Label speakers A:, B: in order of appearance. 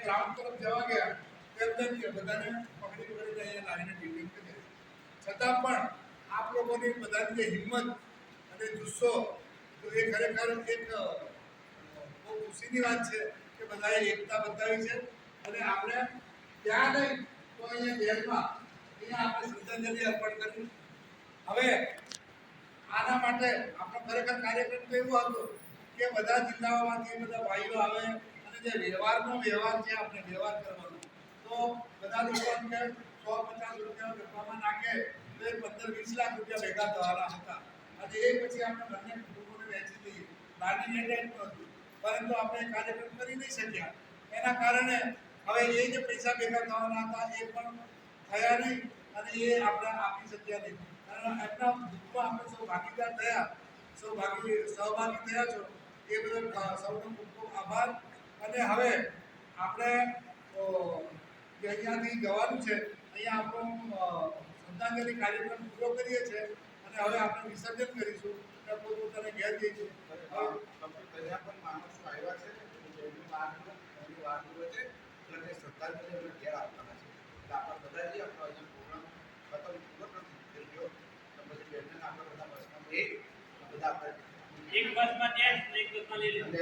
A: Ground તરફ જવા ગયા તેમ બધાને પકડીને અહીંયા લાવીને ડિટેન કરી છતાં પણ આપ લોકોની બધાની જે હિંમત અને જુસ્સો તો એ ખરેખર એક બહુ ખુશીની વાત છે કે બધાએ એકતા બતાવી છે અને આપણે ત્યાં નહીં તો અહીંયા જેલમાં અહીંયા આપણે શ્રદ્ધાંજલિ અર્પણ કરી. હવે આના માટે આપણો ખરેખર કાર્યક્રમ તો એવો હતો કે બધા જિલ્લાઓમાંથી બધા ભાઈઓ આવે અને જે વ્યવહારનો વ્યવહાર છે આપણે વ્યવહાર કરવાનો તો બધા લોકો કે 150 રૂપિયા ડબ્બામાં નાખે તો 15-20 લાખ રૂપિયા ભેગા થવાના હતા અને એ પછી આપણે બંને કુટુંબોને વહેંચી દઈએ. નાની એટેક હતું પરંતુ આપણે કાર્યક્રમ કરી નહીં શક્યા. એના કારણે હવે એ જે પૈસા ભેગા થવાના હતા એ પણ થયા નહીં અને એ આપણે આપી શક્યા નહીં. કારણ એમના દુઃખમાં આપણે સૌ ભાગીદાર થયા, સહભાગી થયા છો એ બદલ સૌનો ખૂબ ખૂબ આભાર. અને હવે આપણે જે અહીંયાથી જવાનું છે અહીંયા આપણો શ્રદ્ધાંજલિ કાર્યક્રમ પૂરો કરીએ છીએ અને હવે આપણે વિસર્જન કરીશું અને પોતપોતાને ઘેર જઈશું.
B: અહીંયા પણ માણસો આવ્યા છે એમની વાત છે એટલે શ્રદ્ધાંજલિ ઘેર આપવાના છે એટલે આપણા બધા જે આપણો અહીંયા પ્રોગ્રામ ખતમ પૂરો નથી થઈ ગયો તો પછી બેનને આપણે બધા બસમાં જઈ બધા આપણે એક બસમાં ત્યાં એક બસમાં લઈ લીધું.